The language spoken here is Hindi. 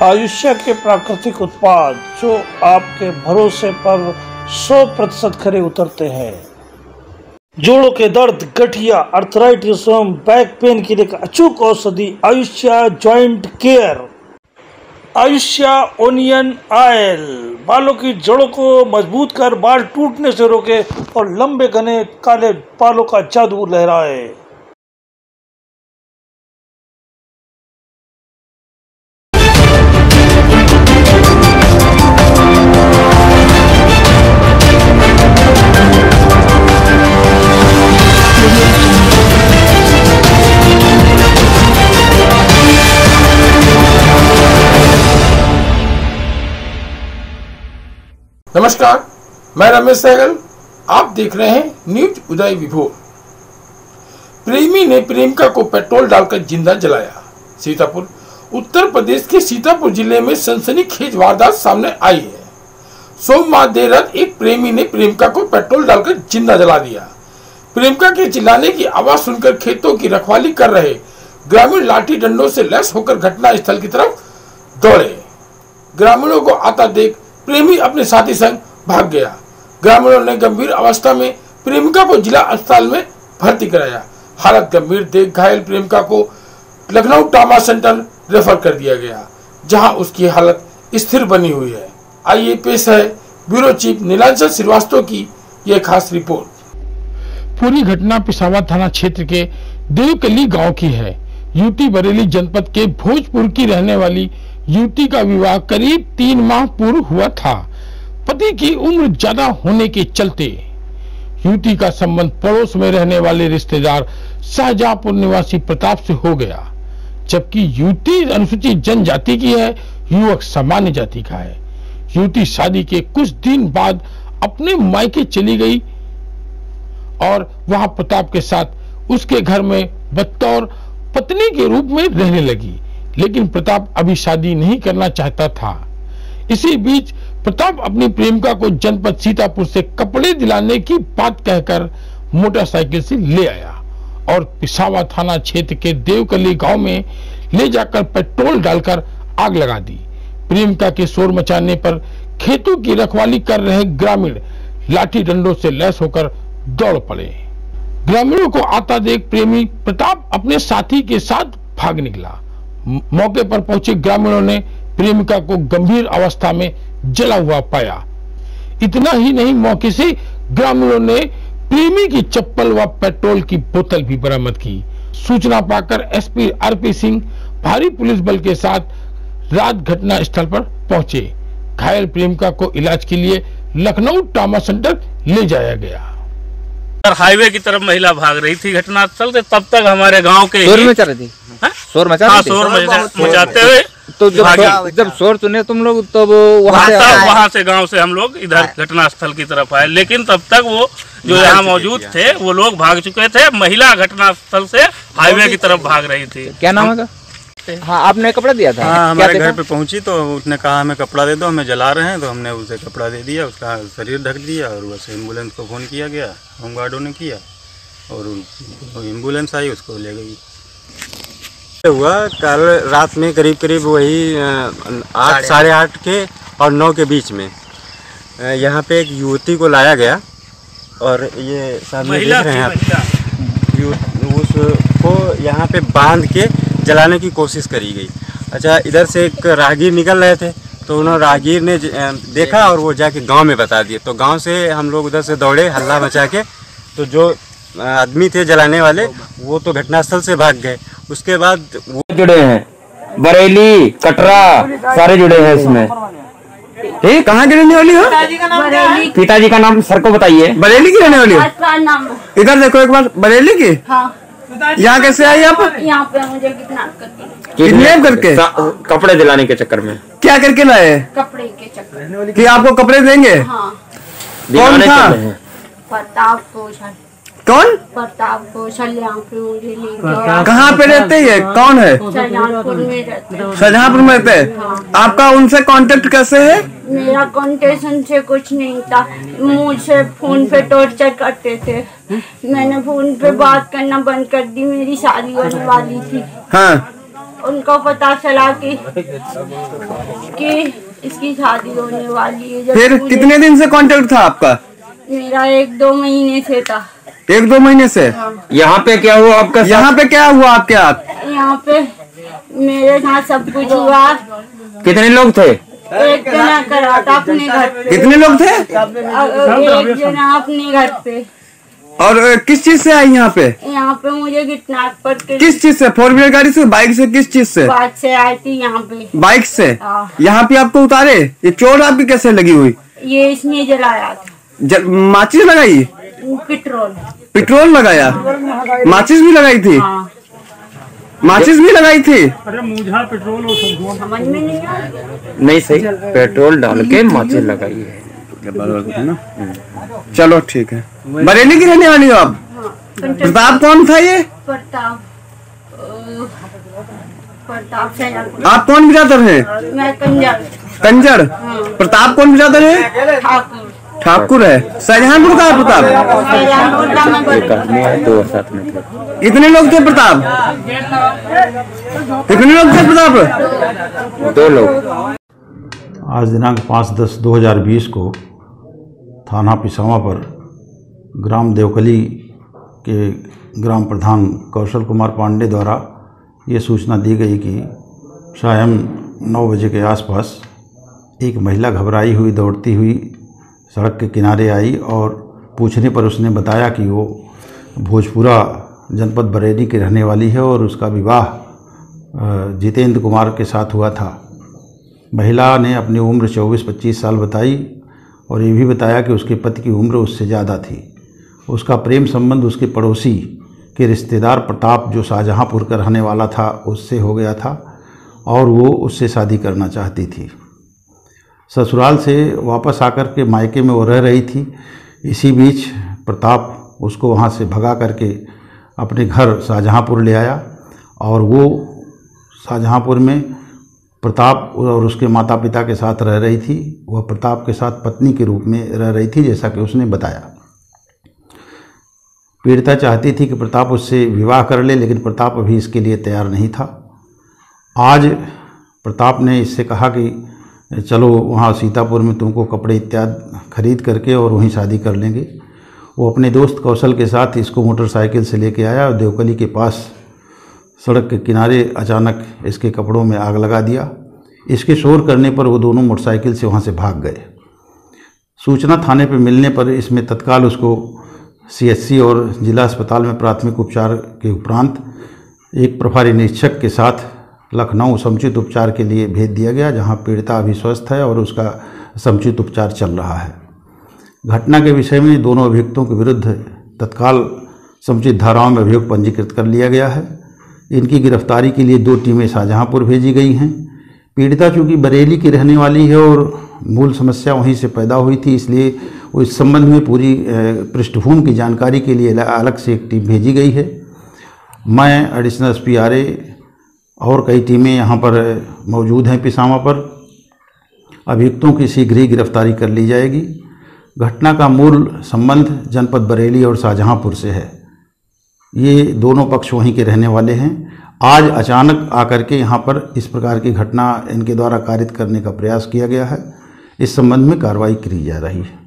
आयुष्या के प्राकृतिक उत्पाद जो आपके भरोसे पर 100% खरे उतरते हैं। जोड़ों के दर्द, गठिया, अर्थराइटिस एवं बैक पेन के लिए एक अचूक औषधि आयुष्या जॉइंट केयर। आयुष्या ओनियन ऑयल बालों की जड़ों को मजबूत कर बाल टूटने से रोके और लंबे घने काले बालों का जादू लहराए। नमस्कार, मैं रमेश सहगल। आप देख रहे हैं न्यूज उदय विभोर। प्रेमी ने प्रेमिका को पेट्रोल डालकर जिंदा जलाया। सीतापुर उत्तर प्रदेश के सीतापुर जिले में सनसनीखेज वारदात सामने आई है। सोमवार देर रात एक प्रेमी ने प्रेमिका को पेट्रोल डालकर जिंदा जला दिया। प्रेमिका के चिल्लाने की आवाज सुनकर खेतों की रखवाली कर रहे ग्रामीण लाठी डंडों से लैस होकर घटना स्थल की तरफ दौड़े। ग्रामीणों को आता देख प्रेमी अपने साथी संग भाग गया। ग्रामीणों ने गंभीर अवस्था में प्रेमिका को जिला अस्पताल में भर्ती कराया। हालत गंभीर देख घायल प्रेमिका को लखनऊ ट्रॉमा सेंटर रेफर कर दिया गया, जहां उसकी हालत स्थिर बनी हुई है। आइए पेश है ब्यूरो चीफ नीलांचल श्रीवास्तव की यह खास रिपोर्ट। पूरी घटना पिशावर थाना क्षेत्र के देवकली गांव की है। यूपी बरेली जनपद के भोजपुर की रहने वाली युवती का विवाह करीब 3 माह पूर्व हुआ था। पति की उम्र ज्यादा होने के चलते युवती का संबंध पड़ोस में रहने वाले रिश्तेदार शाहजहांपुर निवासी प्रताप से हो गया। जबकि युवती अनुसूचित जनजाति की है, युवक सामान्य जाति का है। युवती शादी के कुछ दिन बाद अपने मायके चली गई और वहां प्रताप के साथ उसके घर में बतौर पत्नी के रूप में रहने लगी। लेकिन प्रताप अभी शादी नहीं करना चाहता था। इसी बीच प्रताप अपनी प्रेमिका को जनपद सीतापुर से कपड़े दिलाने की बात कहकर मोटरसाइकिल से ले आया और पिशावर थाना क्षेत्र के देवकली गांव में ले जाकर पेट्रोल डालकर आग लगा दी। प्रेमिका के शोर मचाने पर खेतों की रखवाली कर रहे ग्रामीण लाठी डंडों से लैस होकर दौड़ पड़े। ग्रामीणों को आता देख प्रेमी प्रताप अपने साथी के साथ भाग निकला। मौके पर पहुंचे ग्रामीणों ने प्रेमिका को गंभीर अवस्था में जला हुआ पाया। इतना ही नहीं, मौके से ग्रामीणों ने प्रेमी की चप्पल व पेट्रोल की बोतल भी बरामद की। सूचना पाकर एसपी आरपी सिंह भारी पुलिस बल के साथ रात घटना स्थल पर पहुंचे। घायल प्रेमिका को इलाज के लिए लखनऊ ट्रॉमा सेंटर ले जाया गया। हाईवे की तरफ महिला भाग रही थी घटनास्थल से, तब तक हमारे गांव के शोर मचाते हुए तो जब शोर सुने तुम लोग तब वहाँ से गांव से हम लोग इधर घटनास्थल की तरफ आए। लेकिन तब तक वो जो यहाँ मौजूद थे वो लोग भाग चुके थे। महिला घटनास्थल से हाईवे की तरफ भाग रही थी। क्या नाम है? हाँ, आपने कपड़ा दिया था? हाँ, हमारे घर पे पहुंची तो उसने कहा हमें कपड़ा दे दो, हमें जला रहे हैं। तो हमने उसे कपड़ा दे दिया, उसका शरीर ढक दिया और वैसे एम्बुलेंस को फ़ोन किया गया, होमगार्डों ने किया और एम्बुलेंस आई, उसको ले गई। हुआ कल रात में करीब वही 8 साढ़े 8 के और 9 के बीच में यहाँ पे एक युवती को लाया गया और ये सामने देख रहे हैं आप, उसको यहाँ पे बांध के जलाने की कोशिश करी गई। अच्छा, इधर से एक राहगीर निकल रहे थे तो उन्होंने राहगीर ने देखा और वो जाके गांव में बता दिए। तो गांव से हम लोग उधर से दौड़े हल्ला मचा के, तो जो आदमी थे जलाने वाले वो तो घटनास्थल से भाग गए। उसके बाद वो जुड़े हैं, बरेली, कटरा सारे जुड़े हैं इसमें। ठीक, कहाँ की रहने वाली हो? पिताजी का नाम सर को बताइए। बरेली की रहने वाली हो? इधर देखो एक बार, बरेली की। यहाँ कैसे आई आप? यहाँ पे मुझे किडनैप करके कपड़े दिलाने के चक्कर में। क्या करके लाए? कपड़े के चक्कर कि आपको कपड़े देंगे? हाँ। कौन था? प्रताप कौशल। कौन? प्रताप कौशल। यहाँ पे मुझे लेकर। कहाँ पे रहते हैं? कौन है? शाहजहांपुर में रहते हैं। शाहजहांपुर में रहते हैं। हाँ। आपका उनसे कांटेक्ट कैसे है? मेरा कांटेक्ट उनसे कुछ नहीं था, मुझसे फोन पे टॉर्चर करते थे। मैंने फोन पे बात करना बंद कर दी, मेरी शादी होने वाली थी। हाँ। उनको पता चला कि इसकी शादी होने वाली है। फिर कितने दिन से कांटेक्ट था आपका? मेरा 1-2 महीने से था। 1-2 महीने से? यहाँ पे क्या हुआ आपका? यहाँ पे क्या हुआ आपके साथ? यहाँ पे मेरे साथ सब कुछ हुआ। कितने लोग थे? एक जना करा था अपने घर पे। कितने लोग थे? एक जना अपने घर पे। और किस चीज से आई यहाँ पे? यहाँ पे मुझे किडनैप करके। किस चीज से? 4 व्हीलर गाड़ी से, बाइक से, किस चीज से? बाइक से आई थी यहाँ पे। बाइक से? यहाँ पे आपको उतारे? ये चोट आपकी कैसे लगी हुई? ये इसने जलाया था। माचिस लगाई? पेट्रोल लगाया? माचिस भी लगाई थी? माचिस भी लगाई थी? अरे मुझा पेट्रोल समझ में नहीं आया। नहीं सही, पेट्रोल डाल के माचिस लगाई है। चलो ठीक है। बरेली की रहने वाली हो आप? प्रताप कौन था ये? प्रताप आप कौन बिरादर है? मैं कंजर। कंजर? प्रताप कौन बिरादर है? ठाकुर है। शाहजहांपुर का है प्रताप? कितने लोग थे प्रताप? कितने लोग थे प्रताप? 2 लोग। आज दिनांक 5/10/2020 को थाना पिसावा पर ग्राम देवकली के ग्राम प्रधान कौशल कुमार पांडे द्वारा ये सूचना दी गई कि शायद 9 बजे के आसपास एक महिला घबराई हुई दौड़ती हुई सड़क के किनारे आई और पूछने पर उसने बताया कि वो भोजपुरा जनपद बरेली की रहने वाली है और उसका विवाह जितेंद्र कुमार के साथ हुआ था। महिला ने अपनी उम्र 24-25 साल बताई और ये भी बताया कि उसके पति की उम्र उससे ज़्यादा थी। उसका प्रेम संबंध उसके पड़ोसी के रिश्तेदार प्रताप, जो शाहजहांपुर का रहने वाला था, उससे हो गया था और वो उससे शादी करना चाहती थी। ससुराल से वापस आकर के मायके में वो रह रही थी। इसी बीच प्रताप उसको वहाँ से भगा करके अपने घर शाहजहांपुर ले आया और वो शाहजहांपुर में प्रताप और उसके माता पिता के साथ रह रही थी। वह प्रताप के साथ पत्नी के रूप में रह रही थी, जैसा कि उसने बताया। पीड़िता चाहती थी कि प्रताप उससे विवाह कर ले, लेकिन प्रताप अभी इसके लिए तैयार नहीं था। आज प्रताप ने इससे कहा कि चलो वहाँ सीतापुर में तुमको कपड़े इत्यादि खरीद करके और वहीं शादी कर लेंगे। वो अपने दोस्त कौशल के साथ इसको मोटरसाइकिल से लेके आया और देवकली के पास सड़क के किनारे अचानक इसके कपड़ों में आग लगा दिया। इसके शोर करने पर वो दोनों मोटरसाइकिल से वहाँ से भाग गए। सूचना थाने पर मिलने पर इसमें तत्काल उसको CHC और जिला अस्पताल में प्राथमिक उपचार के उपरांत एक प्रभारी निरीक्षक के साथ लखनऊ समुचित उपचार के लिए भेज दिया गया, जहां पीड़िता अभी स्वस्थ है और उसका समुचित उपचार चल रहा है। घटना के विषय में दोनों अभियुक्तों के विरुद्ध तत्काल समुचित धाराओं में अभियोग पंजीकृत कर लिया गया है। इनकी गिरफ्तारी के लिए 2 टीमें शाहजहांपुर भेजी गई हैं। पीड़िता चूँकि बरेली की रहने वाली है और मूल समस्या वहीं से पैदा हुई थी, इसलिए वो इस संबंध में पूरी पृष्ठभूमि की जानकारी के लिए अलग से एक टीम भेजी गई है। मैं एडिशनल SP RA और कई टीमें यहाँ पर मौजूद हैं पिसावा पर। अभियुक्तों की शीघ्र ही गिरफ्तारी कर ली जाएगी। घटना का मूल संबंध जनपद बरेली और शाहजहांपुर से है। ये दोनों पक्ष वहीं के रहने वाले हैं। आज अचानक आकर के यहाँ पर इस प्रकार की घटना इनके द्वारा कारित करने का प्रयास किया गया है। इस संबंध में कार्रवाई की जा रही है।